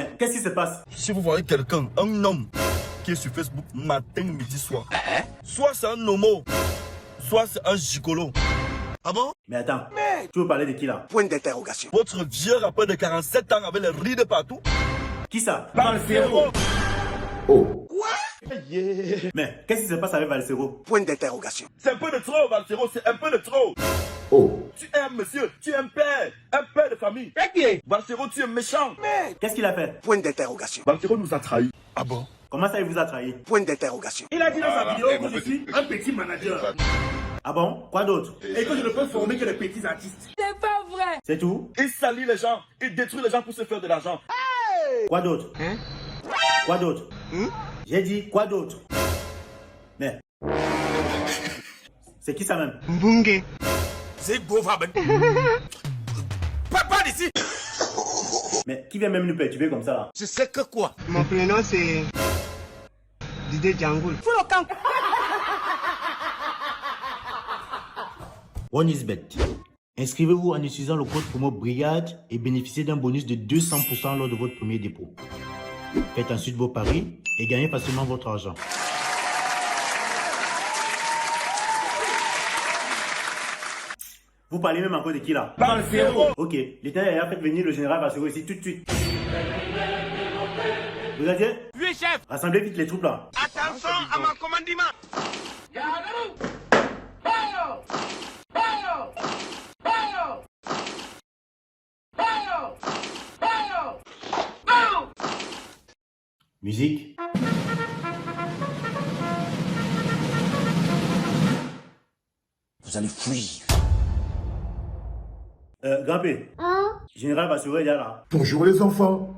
Mais qu'est-ce qui se passe? Si vous voyez quelqu'un, un homme, qui est sur Facebook matin, midi, soir, soit c'est un homo, soit c'est un gigolo. Ah bon? Mais attends, tu veux parler de qui là? Point d'interrogation. Votre vieux rappeur de 47 ans avec les rides partout? Qui ça? Valsero. Oh. Quoi? Mais qu'est-ce qui se passe avec Valsero? Point d'interrogation. C'est un peu de trop, Valsero, c'est un peu de trop. Oh. Tu es un monsieur, tu es un père de famille. Valsero, tu es méchant. Qu'est-ce qu'il a fait? Point d'interrogation. Valsero nous a trahis. Ah bon? Comment ça il vous a trahi? Point d'interrogation. Il a dit dans sa vidéo que je suis un petit manager Ah bon? Quoi d'autre? et que je ne peux former que les petits artistes. C'est pas vrai. C'est tout? Il salit les gens, il détruit les gens pour se faire de l'argent. Quoi d'autre? Quoi d'autre? J'ai dit quoi d'autre? Mais c'est qui ça même? Mbunge. C'est beau, Faben. Pas d'ici. Mais qui vient même nous perturber comme ça là? Je sais que quoi? Mon prénom c'est Didier Djangoul. One is bet. Inscrivez-vous en utilisant le code promo BRIGADE et bénéficiez d'un bonus de 200% lors de votre premier dépôt. Faites ensuite vos paris et gagnez facilement votre argent. Vous parlez même encore de qui là? Valsero. Ok, l'État a fait venir le général Valsero ici tout de suite. Brigadier? Oui, chef. Rassemblez vite les troupes là. Attention à mon commandement. Musique. Vous allez fuir. Grand P. Général Valsero est déjà là. Bonjour les enfants.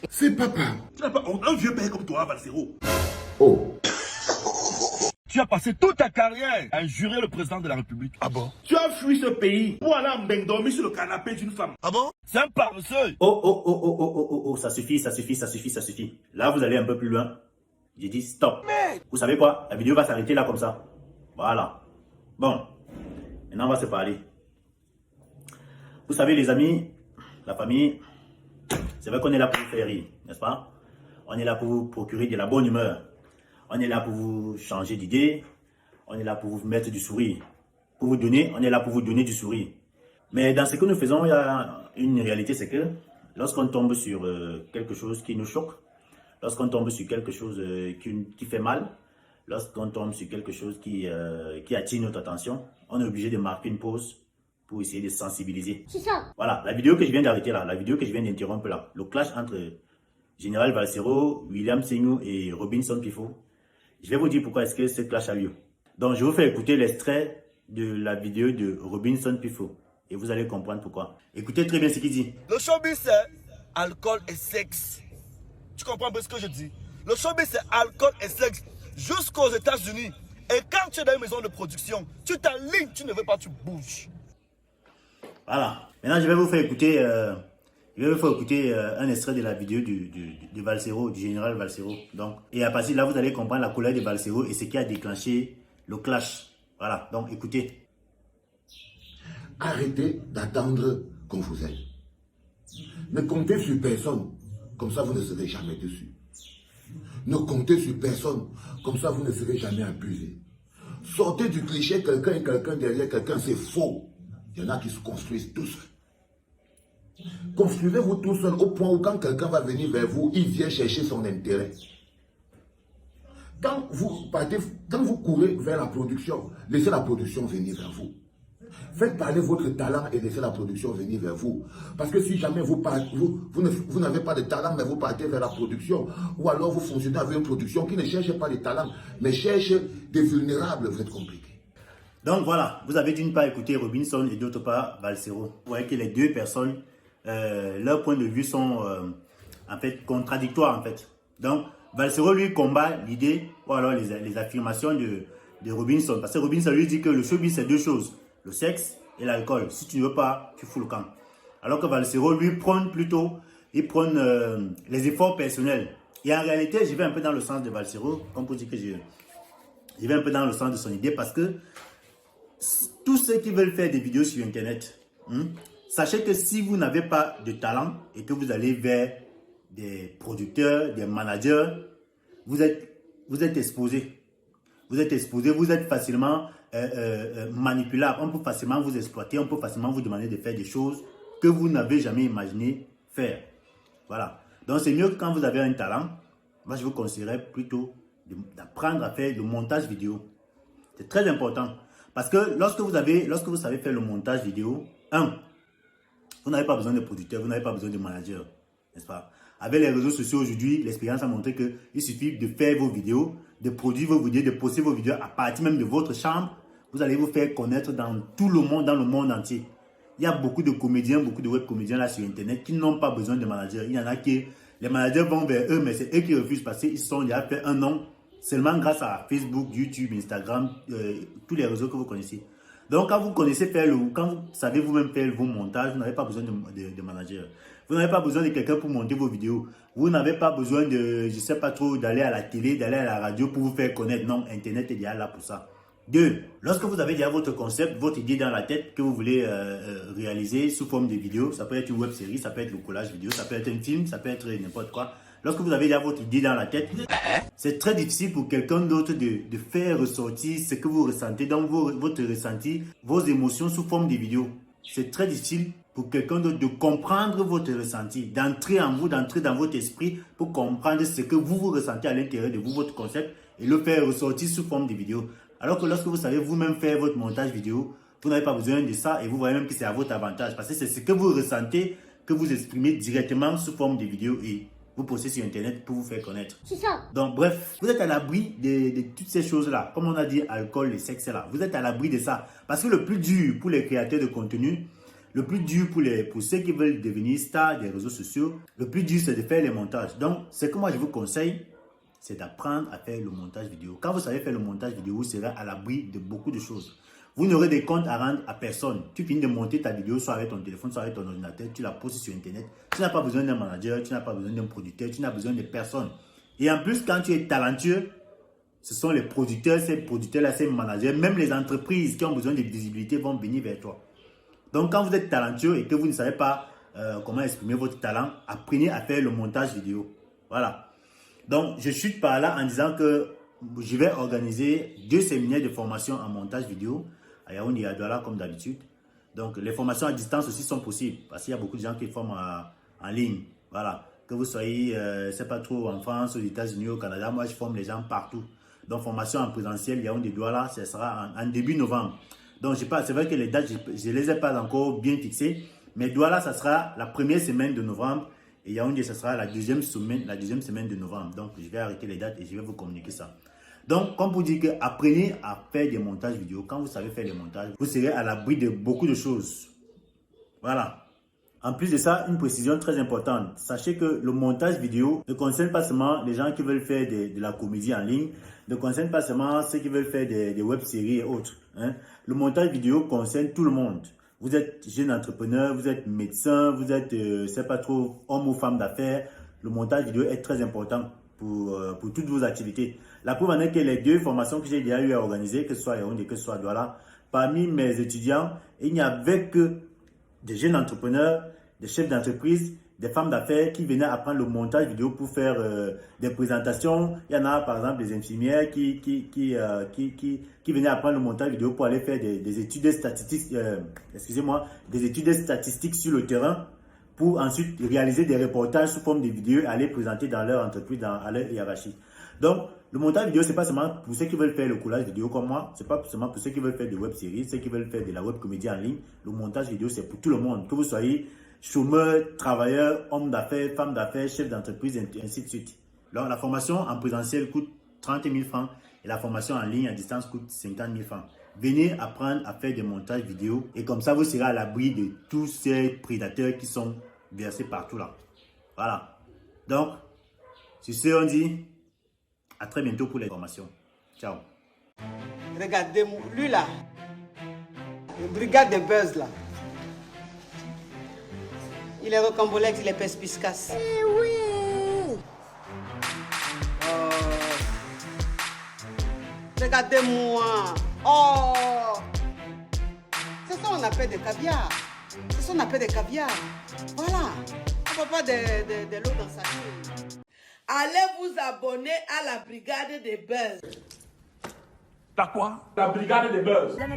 C'est papa. Tu n'as pas honte, un vieux père comme toi, Valsero. Oh. Tu as passé toute ta carrière à injurer le président de la République. Ah bon? Tu as fui ce pays pour aller en bain dormir sur le canapé d'une femme. Ah bon? C'est un paresseux. Oh, ça suffit. Là, vous allez un peu plus loin. J'ai dit stop. Vous savez quoi? La vidéo va s'arrêter là comme ça. Voilà. Bon. Maintenant, on va se parler. Vous savez, les amis, la famille, c'est vrai qu'on est là pour vous faire rire, n'est-ce pas? On est là pour vous procurer de la bonne humeur. On est là pour vous changer d'idée. On est là pour vous mettre du sourire. On est là pour vous donner du sourire. Mais dans ce que nous faisons, il y a une réalité, c'est que lorsqu'on tombe sur quelque chose qui nous choque, lorsqu'on tombe sur quelque chose qui fait mal, lorsqu'on tombe sur quelque chose qui attire notre attention, on est obligé de marquer une pause pour essayer de sensibiliser. C'est ça. Voilà, la vidéo que je viens d'arrêter là, la vidéo que je viens d'interrompre là, le clash entre Général Valsero, William Sengou et Robinson Pifo. Je vais vous dire pourquoi est-ce que ce clash a lieu. Donc, je vous fais écouter l'extrait de la vidéo de Robinson Pifo. Et vous allez comprendre pourquoi. Écoutez très bien ce qu'il dit. Le showbiz, c'est alcool et sexe. Tu comprends un peu ce que je dis? Le showbiz, c'est alcool et sexe jusqu'aux États-Unis. Et quand tu es dans une maison de production, tu t'alignes, tu ne veux pas, tu bouges. Voilà. Maintenant, je vais vous faire écouter, un extrait de la vidéo du Valsero, du général Valsero. Donc, et à partir de là, vous allez comprendre la colère de Valsero et ce qui a déclenché le clash. Voilà. Donc, écoutez. Arrêtez d'attendre qu'on vous aide. Ne comptez sur personne, comme ça vous ne serez jamais dessus. Ne comptez sur personne, comme ça vous ne serez jamais abusé. Sortez du cliché quelqu'un et quelqu'un derrière quelqu'un, c'est faux. Il y en a qui se construisent tout seuls. Construisez-vous tout seul au point où quand quelqu'un va venir vers vous, il vient chercher son intérêt. Quand vous courez vers la production, laissez la production venir vers vous. Faites parler votre talent et laissez la production venir vers vous. Parce que si jamais vous n'avez pas de talent, mais vous partez vers la production, ou alors vous fonctionnez avec une production qui ne cherche pas de talent, mais cherche des vulnérables, vous êtes compliqué. Donc voilà, vous avez d'une part écouté Robinson et d'autre part Valsero. Vous voyez que les deux personnes, leurs points de vue sont en fait contradictoires en fait. Donc Valsero lui combat l'idée ou alors les affirmations de Robinson. Parce que Robinson lui dit que le showbiz c'est deux choses, le sexe et l'alcool. Si tu ne veux pas, tu fous le camp. Alors que Valsero lui prône plutôt, les efforts personnels. Et en réalité, je vais un peu dans le sens de Valsero, comme pour dire que je vais un peu dans le sens de son idée parce que tous ceux qui veulent faire des vidéos sur Internet, sachez que si vous n'avez pas de talent et que vous allez vers des producteurs, des managers, vous êtes exposé. Vous êtes exposé, vous êtes facilement manipulable. On peut facilement vous exploiter, on peut facilement vous demander de faire des choses que vous n'avez jamais imaginé faire. Voilà. Donc c'est mieux que quand vous avez un talent, moi je vous conseillerais plutôt d'apprendre à faire le montage vidéo. C'est très important. Parce que lorsque vous savez faire le montage vidéo, vous n'avez pas besoin de producteur, vous n'avez pas besoin de manager, n'est-ce pas? Avec les réseaux sociaux aujourd'hui, l'expérience a montré qu'il suffit de faire vos vidéos, de produire vos vidéos, de poster vos vidéos à partir même de votre chambre. Vous allez vous faire connaître dans tout le monde, dans le monde entier. Il y a beaucoup de comédiens, beaucoup de web comédiens là sur Internet qui n'ont pas besoin de manager. Il y en a qui, les managers vont vers eux, mais c'est eux qui refusent parce qu'ils sont déjà fait un nom seulement grâce à Facebook, YouTube, Instagram, tous les réseaux que vous connaissez. Donc, quand vous connaissez faire quand vous savez vous-même faire vos montages, vous n'avez pas besoin de manager. Vous n'avez pas besoin de quelqu'un pour monter vos vidéos. Vous n'avez pas besoin de, je sais pas trop, d'aller à la télé, d'aller à la radio pour vous faire connaître. Non, Internet est déjà là pour ça. 2. Lorsque vous avez déjà votre concept, votre idée dans la tête que vous voulez réaliser sous forme de vidéo, ça peut être une web série, ça peut être le collage vidéo, ça peut être un film, ça peut être n'importe quoi. Lorsque vous avez déjà votre idée dans la tête, c'est très difficile pour quelqu'un d'autre de faire ressortir ce que vous ressentez dans votre ressenti, vos émotions sous forme de vidéo. C'est très difficile pour quelqu'un d'autre de comprendre votre ressenti, d'entrer en vous, d'entrer dans votre esprit pour comprendre ce que vous ressentez à l'intérieur de vous, votre concept, et le faire ressortir sous forme de vidéo. Alors que lorsque vous savez vous-même faire votre montage vidéo, vous n'avez pas besoin de ça et vous voyez même que c'est à votre avantage parce que c'est ce que vous ressentez que vous exprimez directement sous forme de vidéo et vous postez sur Internet pour vous faire connaître. C'est ça. Donc bref, vous êtes à l'abri de toutes ces choses-là. Comme on a dit, alcool et sexe là. Vous êtes à l'abri de ça. Parce que le plus dur pour les créateurs de contenu, le plus dur pour ceux qui veulent devenir stars des réseaux sociaux, le plus dur c'est de faire les montages. Donc ce que moi je vous conseille, c'est d'apprendre à faire le montage vidéo. Quand vous savez faire le montage vidéo, vous serez à l'abri de beaucoup de choses. Vous n'aurez des comptes à rendre à personne. Tu finis de monter ta vidéo soit avec ton téléphone, soit avec ton ordinateur, tu la postes sur Internet. Tu n'as pas besoin d'un manager, tu n'as pas besoin d'un producteur, tu n'as besoin de personne. Et en plus, quand tu es talentueux, ce sont les producteurs, ces producteurs-là, ces managers, même les entreprises qui ont besoin de visibilité vont venir vers toi. Donc, quand vous êtes talentueux et que vous ne savez pas comment exprimer votre talent, apprenez à faire le montage vidéo. Voilà. Donc, je chute par là en disant que je vais organiser 2 séminaires de formation en montage vidéo à Yaoundé et à Douala comme d'habitude. Donc, les formations à distance aussi sont possibles parce qu'il y a beaucoup de gens qui forment en ligne. Voilà. Que vous soyez, c'est pas trop en France, aux États-Unis, au Canada, moi je forme les gens partout. Donc, formation en présentiel, Yaoundé et Douala, ce sera en début novembre. Donc, c'est vrai que les dates, je ne les ai pas encore bien fixées. Mais Douala, ça sera la première semaine de novembre. Et Yaoundé, ça sera la deuxième semaine de novembre. Donc, je vais arrêter les dates et je vais vous communiquer ça. Donc, comme vous dites que apprenez à faire des montages vidéo. Quand vous savez faire des montages, vous serez à l'abri de beaucoup de choses. Voilà. En plus de ça, une précision très importante. Sachez que le montage vidéo ne concerne pas seulement les gens qui veulent faire de la comédie en ligne, ne concerne pas seulement ceux qui veulent faire des web-séries et autres. Hein. Le montage vidéo concerne tout le monde. Vous êtes jeune entrepreneur, vous êtes médecin, vous êtes, c'est pas trop, homme ou femme d'affaires. Le montage vidéo est très important pour toutes vos activités. La preuve en est que les 2 formations que j'ai déjà eu à organiser, que ce soit à Yaoundé, que ce soit à Douala, parmi mes étudiants, il n'y avait que des jeunes entrepreneurs, des chefs d'entreprise, des femmes d'affaires qui venaient apprendre le montage vidéo pour faire des présentations. Il y en a par exemple des infirmières qui venaient apprendre le montage vidéo pour aller faire des études statistiques, des études statistiques sur le terrain pour ensuite réaliser des reportages sous forme de vidéos et aller présenter dans leur entreprise, à leur hiérarchie. Donc, le montage vidéo, c'est pas seulement pour ceux qui veulent faire le collage vidéo comme moi, c'est pas seulement pour ceux qui veulent faire des web-séries, ceux qui veulent faire de la web comédie en ligne. Le montage vidéo, c'est pour tout le monde, que vous soyez chômeur, travailleur, homme d'affaires, femme d'affaires, chef d'entreprise, et ainsi de suite. Alors, la formation en présentiel coûte 30 000 francs et la formation en ligne à distance coûte 50 000 francs. Venez apprendre à faire des montages vidéo et comme ça, vous serez à l'abri de tous ces prédateurs qui sont versés partout là. Voilà. Donc, sur ce, on dit à très bientôt pour les formations. Ciao. Regardez, lui là, le brigade de buzz là. Il est rocambolex, il est perspicace. Eh oui. Regardez-moi. Oh. C'est ça qu'on appelle des caviar. C'est ce qu'on appelle des caviars. Voilà. On ne peut pas de l'eau dans sa tête. Allez vous abonner à la brigade des buzz. T'as quoi? La brigade des buzz. Tapez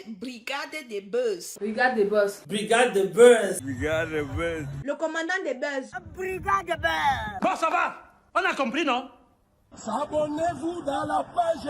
brigade des buzz. Brigade des boss. Brigade de buzz. Le commandant des buzz. Brigade des buzz. Bon, ça va. On a compris, non? Abonnez-vous dans la page